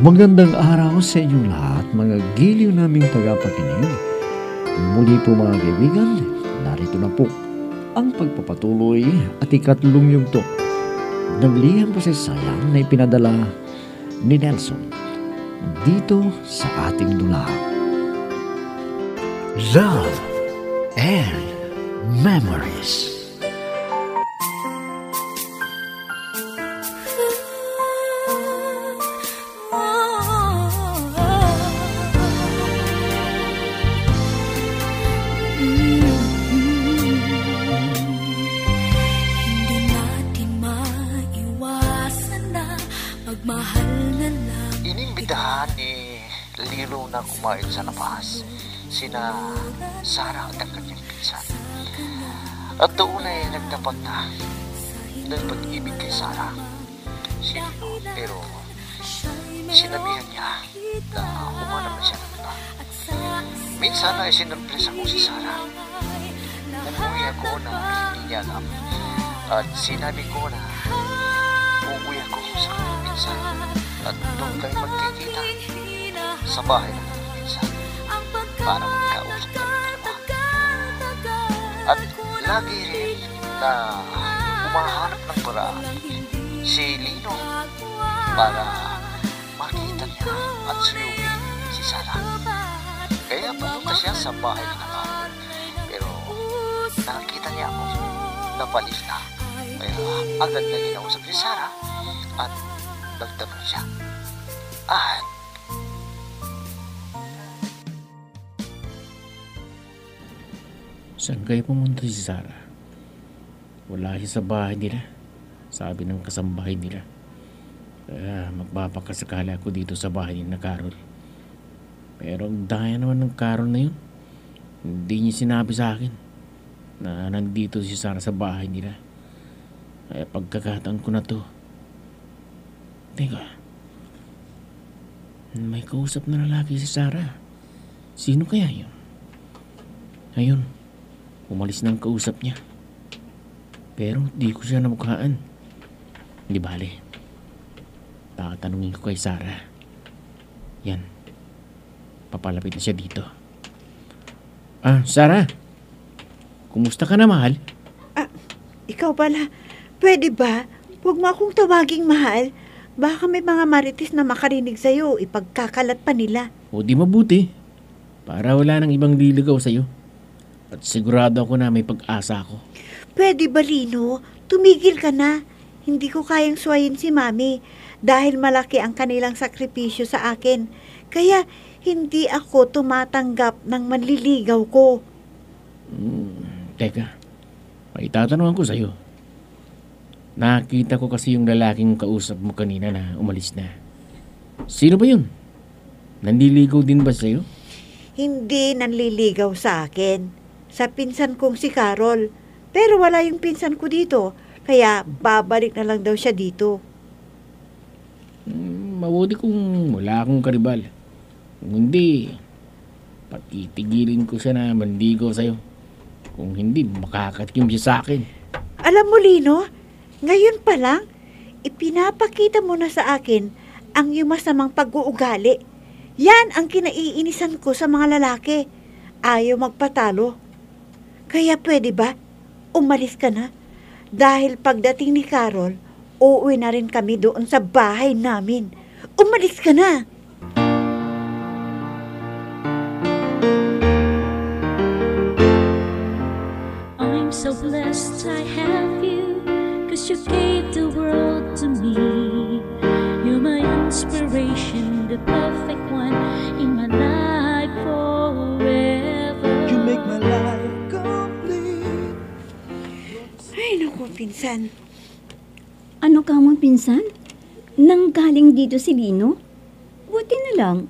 Magandang araw sa inyo lahat, mga giliw naming tagapakinig. Muli po mga kaibigan, narito na po ang pagpapatuloy at ikatlong yugto ng liham kasaysayan na ipinadala ni Nelson dito sa ating dulang. Love and Memories. Inimbitahan ni Lilo na kumain sa labas sina Sarah at ang kanyang pinsan. At doon ay nagtapat na ng pag-ibig kay Sarah si Lilo, pero sinabihan niya na humanap na siya ng iba. Minsan ay sinurpresa ko si Sarah. Umuwi ako na hindi niya alam at sinabi ko na uuwi ako sa kanyang pinsan at doon kayo magkikita sa bahay ng kanyang pinsan para magkausap kami dalawa. At lagi rin na umahanap ng paraan si Lino para makita niya at suyugin si Sarah. Kaya pumunta siya sa bahay ng Carol, pero nakita niya ako napalis na. Kaya agad na kinausap si Sarah at nagtanong siya. Saan kayo pumunta si Sarah? Wala siya sa bahay nila, sabi ng kasambahay nila. Kaya magpapakasakala ako dito sa bahay ni na Carol. Pero ang daya naman ng Carol na yun. Hindi niya sinabi sa akin na nandito si Sarah sa bahay nila. Kaya pagkakataon ko na to. Teka, may kausap na lalaki si Sarah. Sino kaya yun? Ayun, umalis ng kausap niya. Pero di ko siya namukhaan. Hindi bale, tatanungin ko kay Sarah. Yan, papalapit na siya dito. Sarah, kumusta ka na, mahal? Ikaw pala, pwede ba? Huwag mo akong tawaging mahal. Baka may mga marites na makarinig sa'yo, ipagkakalat pa nila. O di mabuti, para wala nang ibang liligaw sa'yo. At sigurado ako na may pag-asa ako. Pwede ba, Lino? Tumigil ka na. Hindi ko kayang suwayin si Mami dahil malaki ang kanilang sakripisyo sa akin. Kaya hindi ako tumatanggap ng manliligaw ko. Teka, may tatanungan ko sa'yo. Nakita ko kasi yung lalaking kausap mo kanina na umalis na. Sino ba yun? Nanliligaw din ba sa'yo? Hindi nanliligaw sa akin. Sa pinsan kong si Carol. Pero wala yung pinsan ko dito. Kaya babalik na lang daw siya dito. Mabuti kung wala akong karibal. Kung hindi, patitigilin ko siya na manligaw sa'yo. Kung hindi, makakatikim siya sa akin. Alam mo, Lino, ngayon pa lang, ipinapakita mo na sa akin ang iyong masamang pag-uugali. Yan ang kinaiinisan ko sa mga lalaki. Ayaw magpatalo. Kaya pwede ba, umalis ka na? Dahil pagdating ni Carol, uuwi na rin kami doon sa bahay namin. Umalis ka na! I'm so blessed I have you, 'cause you gave the world to me. You're my inspiration, the perfect one in my life forever. You make my life complete. Ay, naku, pinsan. Ano ka mo, pinsan? Nang galing dito si Lino? Buti na lang,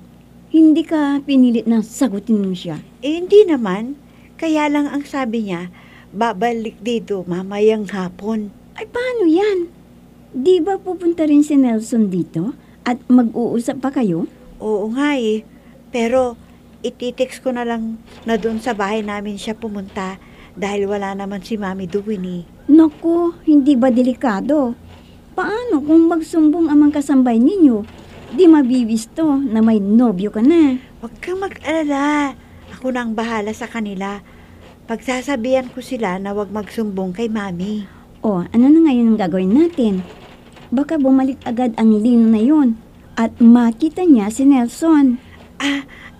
hindi ka pinilit na sagutin mo siya. Hindi naman. Kaya lang ang sabi niya, babalik dito mamayang hapon. Ay, paano yan? Di ba pupunta rin si Nelson dito at mag-uusap pa kayo? Oo nga eh. Pero ititext ko na lang na doon sa bahay namin siya pumunta dahil wala naman si Mami doon eh. Naku, hindi ba delikado? Paano kung magsumbong ang mga kasambay ninyo? Di mabibisto na may nobyo ka na. Huwag kang mag-alala. Ako na ang bahala sa kanila. Pagsasabihan ko sila na huwag magsumbong kay Mami. O, ano na ngayon ang gagawin natin? Baka bumalik agad ang Lino na yun at makita niya si Nelson.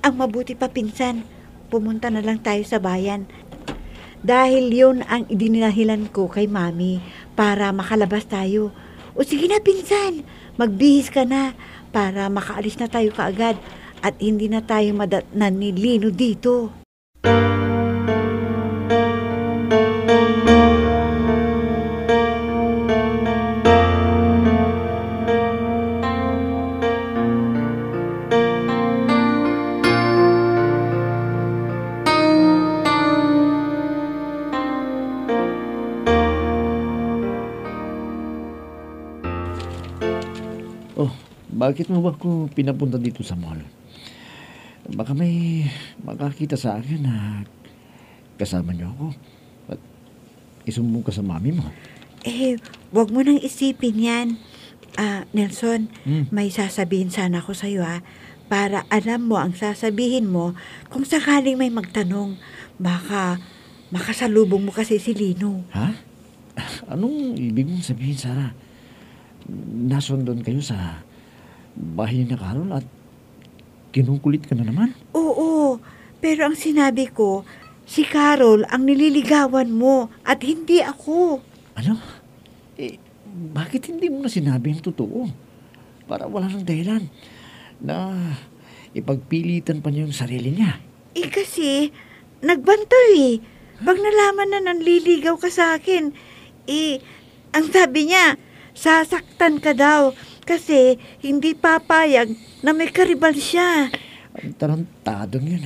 Ang mabuti pa pinsan, pumunta na lang tayo sa bayan. Dahil yun ang idinilahilan ko kay Mami para makalabas tayo. O sige na pinsan, magbihis ka na para makaalis na tayo kaagad at hindi na tayo madatnan ni Lino dito. Oh, bakit mo ba ako pinapunta dito sa mall? Baka may makakita sa akin na kasama niyo ako at isumbong ka sa mami mo. Wag mo nang isipin yan. Nelson, Hmm. may sasabihin sana ako sa'yo para alam mo ang sasabihin mo kung sakaling may magtanong. Baka makasalubong mo kasi si Lino. Ha? Anong ibig mong sabihin, Sarah? Nasundon kayo sa bahay ni Carol at kinukulit ka na naman? Oo, pero ang sinabi ko, si Carol ang nililigawan mo at hindi ako. Ano? Bakit hindi mo na sinabi ang totoo? Para wala nang dahilan na ipagpilitan pa niya yung sarili niya. Kasi, nagbantoy. Pag nalaman na nanliligaw ka sa akin, ang sabi niya, sasaktan ka daw kasi hindi papayag na may karibal siya. Ang tarantadong yun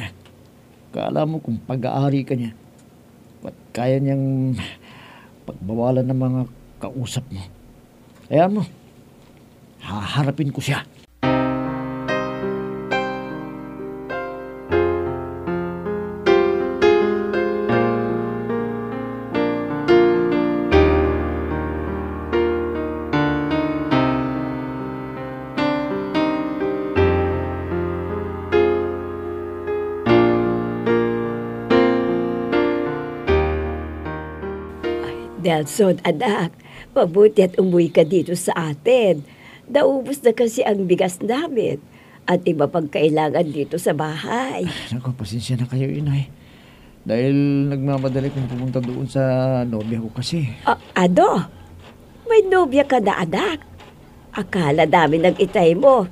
Kala mo kung pag-aari ka niya, at kaya niyang pagbawalan ng mga kausap mo. Kaya mo, haharapin ko siya. Nelson, anak, mabuti at umuwi ka dito sa atin. Naubos na kasi ang bigas namin at iba pang kailangan dito sa bahay. Naku, pasensya na kayo, inay. Dahil nagmamadali kong pumunta doon sa nobya ko kasi. Ano? May nobya ka na, anak? Akala namin ng itay mo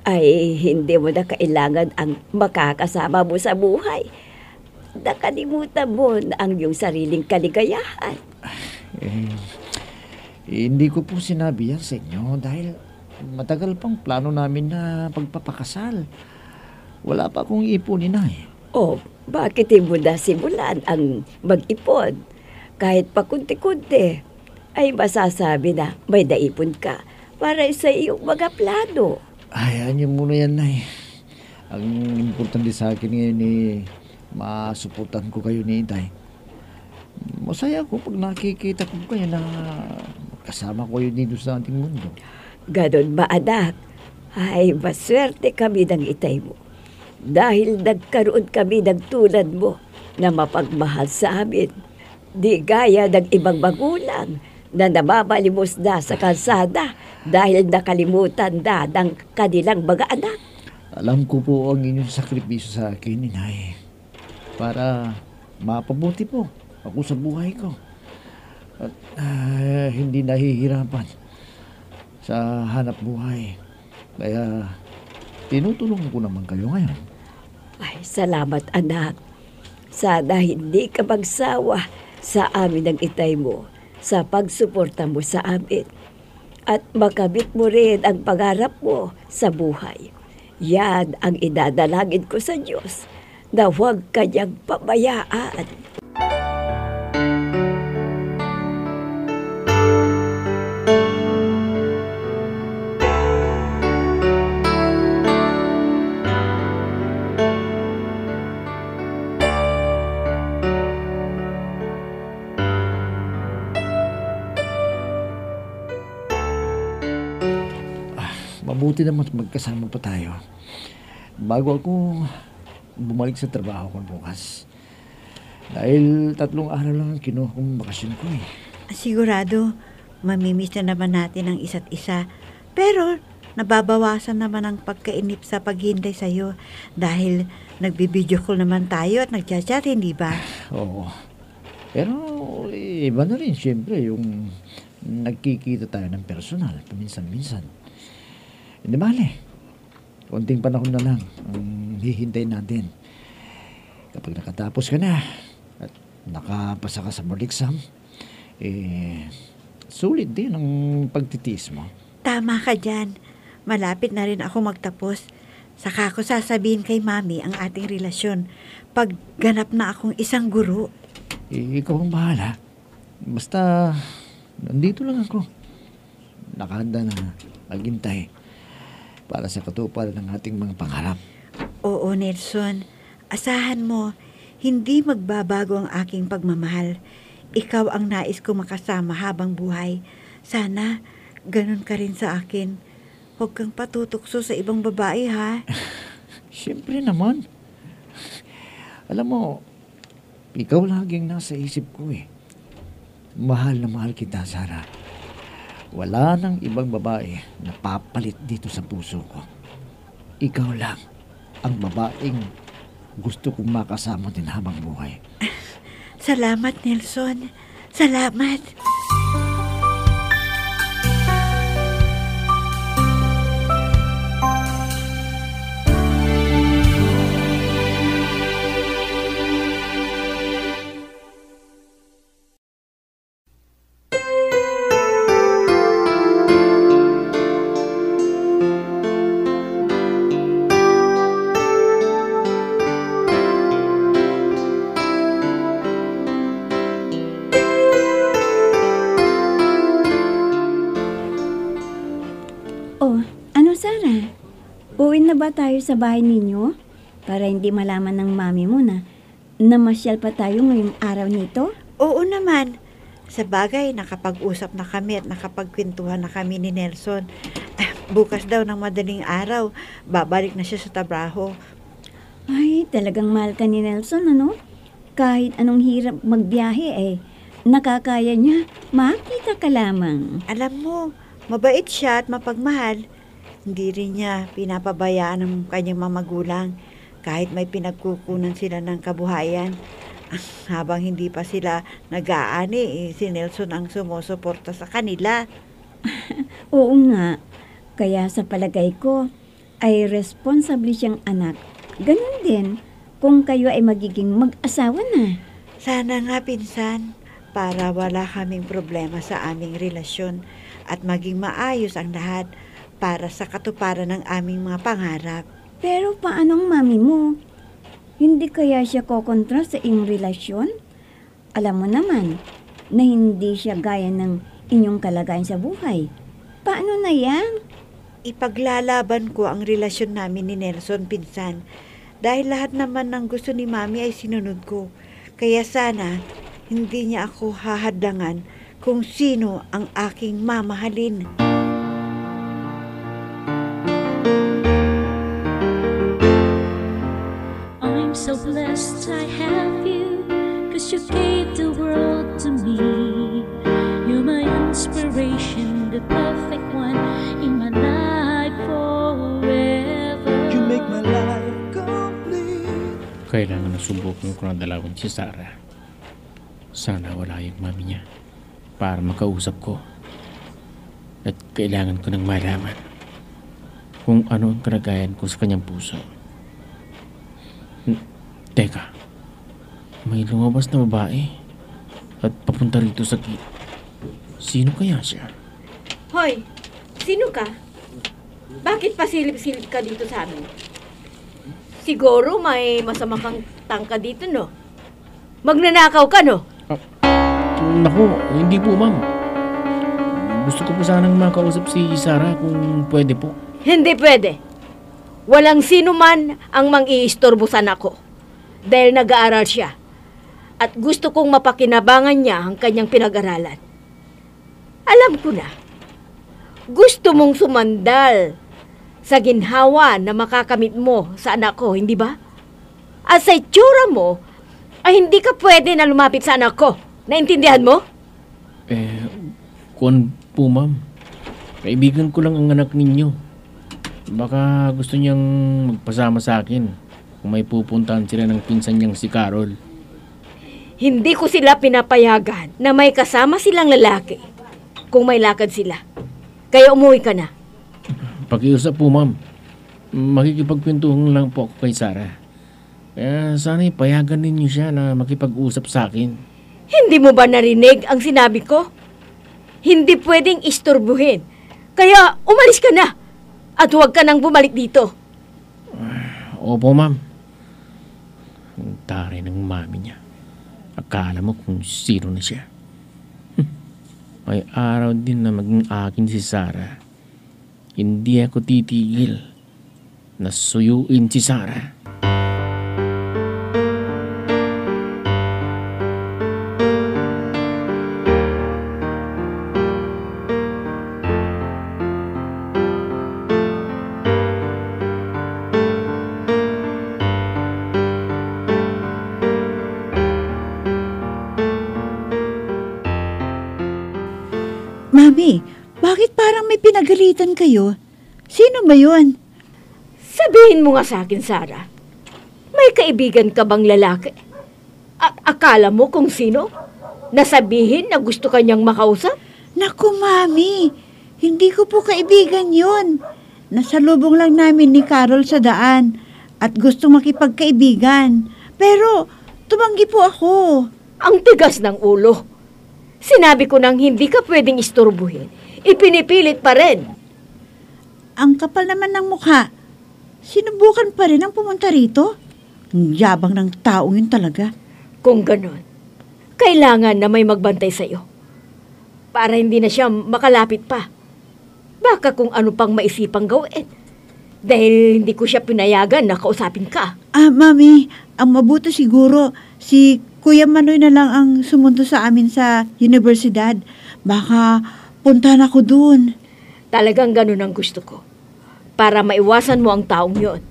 ay hindi mo na kailangan ang makakasama mo sa buhay. Nakalimutan mo na ang iyong sariling kaligayahan. Hindi ko po sinabi yan sa inyo dahil matagal pang plano namin na pagpapakasal. Wala pa akong ipon, inay. Bakit hindi mo na simulan ang mag-ipon? Kahit pa kunti-kunti, ay masasabi na may naipon ka para sa iyong mga plano. Hayaan niyo muna yan, nay. Ang importante sa akin ngayon masuportan ko kayo ni Itay. Masaya ako pag nakikita ko kayo na kasama ko yun dito sa ating mundo. Ganon ba, anak? Ay, maswerte kami ng itay mo. Dahil nagkaroon kami ng tulad mo na mapagmahal sa amin. Di gaya ng ibang magulang na namamalimos na sa kalsada dahil nakalimutan na ng kanilang mga anak. Alam ko po ang inyong sakripisyo sa akin, inay. Para mapabuti po ako sa buhay ko. At hindi nahihirapan sa hanap buhay. Kaya tinutulungan ko naman kayo ngayon. Ay, salamat anak. Sana hindi ka magsawa sa amin ng itay mo sa pagsuporta mo sa amin. At makamit mo rin ang pangarap mo sa buhay. Yan ang idadalangin ko sa Diyos na huwag kanyang pabayaan. mabuti naman magkasama pa tayo. Bago ako bumalik sa trabaho ko bukas. Dahil 3 araw lang ang kinuha kong bakasyon ko eh. Sigurado, mamimiss na naman natin ang isa't isa. Pero, nababawasan naman ang pagkainip sa paghintay sa'yo dahil nagbibideo call naman tayo at nagchat-chat, hindi ba? Oo. Pero iba na rin siyempre yung nagkikita tayo ng personal paminsan-minsan. Hindi mali. Konting panahon na lang ang hihintay natin. Kapag nakatapos ka na at nakapasa ka sa board exam, sulit din ang pagtitiis mo. Tama ka dyan. Malapit na rin ako magtapos. Saka ko sasabihin kay Mami ang ating relasyon pag ganap na akong isang guro. Ikaw ang bahala. Basta nandito lang ako. Nakahanda na maghintay para sa katuparan ng ating mga pangarap. Oo, Nelson. Asahan mo, hindi magbabago ang aking pagmamahal. Ikaw ang nais ko makasama habang buhay. Sana ganun ka rin sa akin. Huwag kang patutukso sa ibang babae, ha? Siyempre naman. Alam mo, ikaw laging nasa isip ko eh. Mahal na mahal kita, Sarah. Wala nang ibang babae na papalit dito sa puso ko. Ikaw lang ang babaeng gusto kong makasama din habang buhay. Salamat, Nelson. Salamat. Sarah, uwi na ba tayo sa bahay ninyo? Para hindi malaman ng mami mo na namasyal pa tayo ngayong araw nito? Oo naman. Sa bagay, nakapag-usap na kami at nakapagkwentuhan na kami ni Nelson. Bukas daw ng madaling araw, babalik na siya sa trabaho. Ay, talagang mahal ka ni Nelson, ano? Kahit anong hirap magbiyahe nakakaya niya. Makita ka lamang. Alam mo, mabait siya at mapagmahal. Hindi rin niya pinapabayaan ng kanyang mga magulang kahit may pinagkukunan sila ng kabuhayan. Habang hindi pa sila nag-aani, si Nelson ang sumusuporta sa kanila. Oo nga. Kaya sa palagay ko, ay responsable siyang anak. Ganun din kung kayo ay magiging mag-asawa na. Sana nga, pinsan, para wala kaming problema sa aming relasyon at maging maayos ang lahat para sa katuparan ng aming mga pangarap. Pero paano ang mami mo? Hindi kaya siya kokontra sa iyong relasyon? Alam mo naman na hindi siya gaya ng inyong kalagayan sa buhay. Paano na yan? Ipaglalaban ko ang relasyon namin ni Nelson, pinsan. Dahil lahat naman ng gusto ni Mami ay sinunod ko. Kaya sana hindi niya ako hahadlangan kung sino ang aking mamahalin. I'm so blessed I have you, 'cause you gave the world to me. You're my inspiration, the perfect one in my life forever. You make my life complete. Kailangan na subukan ko na dalawin si Sarah. Sana wala yung mami niya para makausap ko. At kailangan ko nang malaman kung ano ang kalagayan ko sa kanyang puso. Teka, may lumabas na babae at papunta rito sa gate. Sino kaya siya? Hoy, sino ka? Bakit pasilip-silip ka dito sa amin? Siguro may masama kang tangka dito, no? Magnanakaw ka, no? Naku, hindi po ma'am. Gusto ko po sanang makausap si Sarah kung pwede po. Hindi pwede. Walang sino man ang mang-iistorbo sa anak ko. Dahil nag-aaral siya. At gusto kong mapakinabangan niya ang kanyang pinag-aralan. Alam ko na. Gusto mong sumandal sa ginhawa na makakamit mo sa anak ko, hindi ba? At sa itsura mo, ay hindi ka pwede na lumapit sa anak ko. Naintindihan mo? Kuwan po, ma'am. Kaibigan ko lang ang anak ninyo. Baka gusto niyang magpasama sa akin kung may pupuntahan sila ng pinsan niyang si Carol. Hindi ko sila pinapayagan na may kasama silang lalaki kung may lakad sila. Kaya umuwi ka na. Pakiusap po, ma'am. Makikipagkwentuhan lang po ako kay Sarah. Kaya sana'y payagan ninyo siya na makipag-usap sa akin. Hindi mo ba narinig ang sinabi ko? Hindi pwedeng istorbuhin. Kaya umalis ka na at huwag ka nang bumalik dito. Opo, ma'am. Ang taray ng mami niya. Akala mo kung sino na siya. May araw din na maging akin si Sarah. Hindi ako titigil na suyuin si Sarah. Mami, bakit parang may pinagalitan kayo? Sino ba yun? Sabihin mo nga sa akin, Sarah. May kaibigan ka bang lalaki? At akala mo kung sino? Nasabihin na gusto kanyang makausap? Naku, Mami, hindi ko po kaibigan yun. Nasalubong lang namin ni Carol sa daan at gustong makipagkaibigan. Pero tumanggi po ako. Ang tigas ng ulo. Sinabi ko nang hindi ka pwedeng istorbuhin. Ipinipilit pa rin. Ang kapal naman ng mukha. Sinubukan pa rin ang pumunta rito. Ang yabang ng taong yun talaga. Kung ganon, kailangan na may magbantay sa'yo. Para hindi na siya makalapit pa. Baka kung ano pang maisipang gawin. Dahil hindi ko siya pinayagan na kausapin ka. Mami, ang mabuti siguro, si Kuya Manoy na lang ang sumunod sa amin sa universidad. Baka puntahan ako dun. Talagang ganun ang gusto ko. Para maiwasan mo ang taong yon.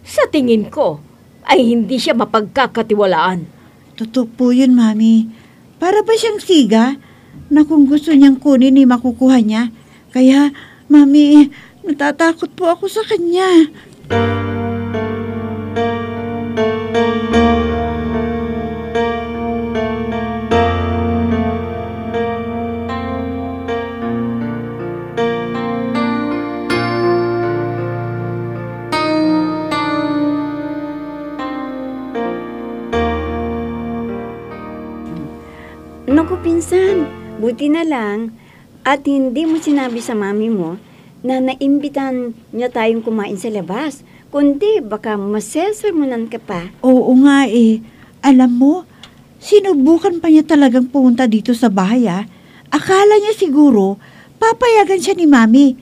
Sa tingin ko, ay hindi siya mapagkakatiwalaan. Totoo po yun, Mami. Para ba siyang siga na kung gusto niyang kunin ay makukuha niya? Kaya, Mami, natatakot po ako sa kanya. Naku, pinsan, buti na lang at hindi mo sinabi sa mami mo na naimbitan niya tayong kumain sa labas. Kundi baka masesermonan ka pa. Oo nga eh. Alam mo, sinubukan pa niya talagang pumunta dito sa bahay ah. Akala niya siguro, papayagan siya ni Mami.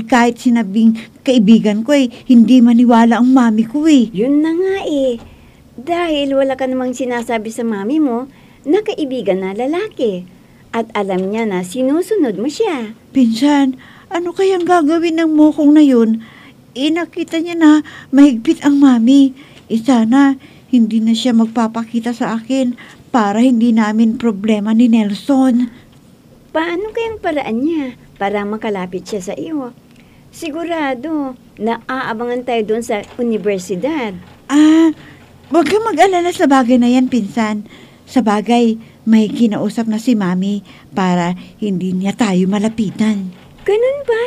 Kahit sinabing kaibigan ko hindi maniwala ang mami ko eh. Yun na nga eh. Dahil wala ka namang sinasabi sa mami mo na kaibigan na lalaki. At alam niya na sinusunod mo siya. Pinsan, ano kayang gagawin ng mokong na yun? Nakita niya na mahigpit ang mami. Sana hindi na siya magpapakita sa akin para hindi namin problema ni Nelson. Paano kayang paraan niya para makalapit siya sa iyo? Sigurado na aabangan tayo doon sa universidad. Huwag kang mag-alala sa bagay na yan, pinsan. Sa bagay, may kinausap na si Mami para hindi niya tayo malapitan. Ganun ba?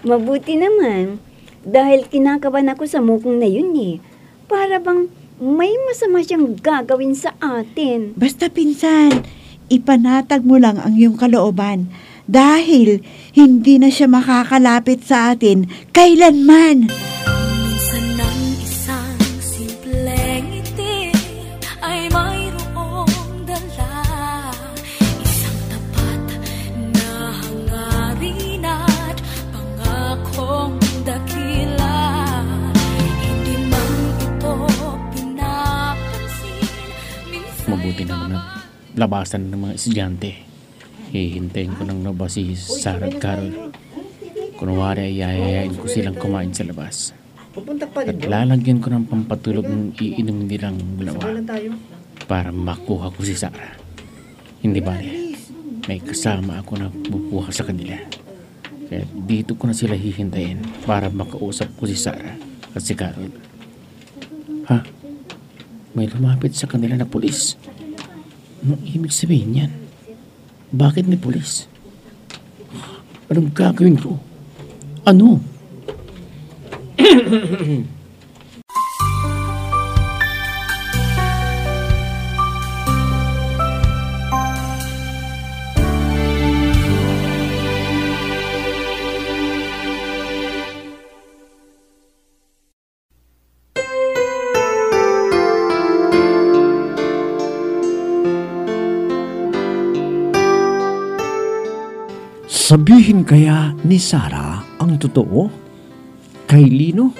Mabuti naman. Dahil kinakabahan ako sa mukong na yun eh. Para bang may masama siyang gagawin sa atin. Basta pinsan, ipanatag mo lang ang iyong kalooban. Dahil hindi na siya makakalapit sa atin kailanman. Minsan ng isang simpleng ngiti ay mayroong dala, isang tapat na hangarin at pangakong dakila. Hindi man ito pinapansin. Mabuti naman na labasan ng mga estudyante. Hihintayin ko ng labas si Sarah at Carol. Kunwari ay yayayain ko silang kumain sa labas. Pupunta pa At lalagyan ko ng pampatulog ng iinom nilang dalawa para makuha ko si Sarah. Hindi ba? May kasama ako na bubuha sa kanila. Kaya dito ko na sila hihintayin para makausap ko si Sarah at si Carol. Ha? May lumapit sa kanila na pulis. Anong ibig sabihin yan? Bakit may pulis? Anong gagawin ko? Ano? Sabihin kaya ni Sarah ang totoo kay Lino?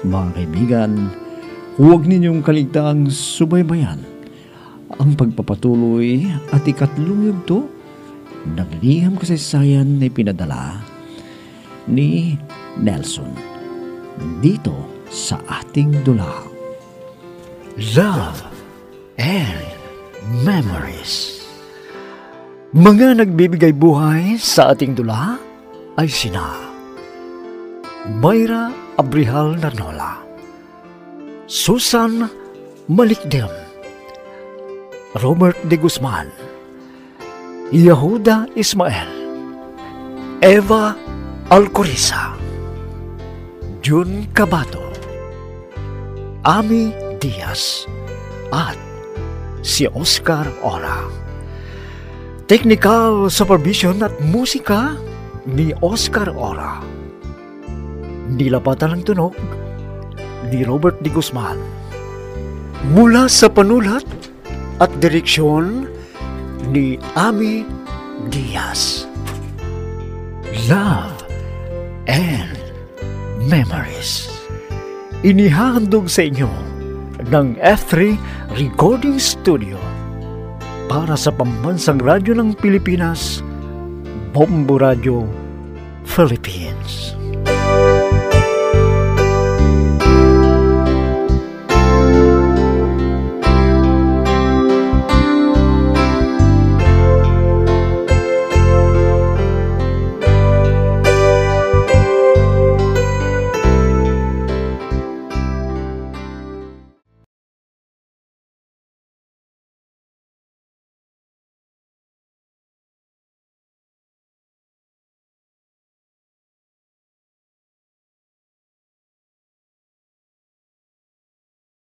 Mga kaibigan, huwag ninyong kaligtaang subaybayan ang pagpapatuloy at ikatlong yugto ng liham kasaysayan na pinadala ni Nelson dito sa ating dula. Love and Memories. Mga nagbibigay buhay sa ating dula ay sina Mayra Abrihal Narnola, Susan Malikdem, Robert de Guzman, Yehuda Ismael, Eva Alcoriza, Jun Cabato, Ami Diaz, at si Oscar Ora. Technical supervision at musika ni Oscar Ora. Nilapatan ng tunog ni Robert de Guzman. Mula sa panulat at direksyon ni Ami Diaz. Love and Memories. Inihahandog sa inyo ng F3 Recording Studio para sa Pambansang Radyo ng Pilipinas, Bombo Radio, Philippines.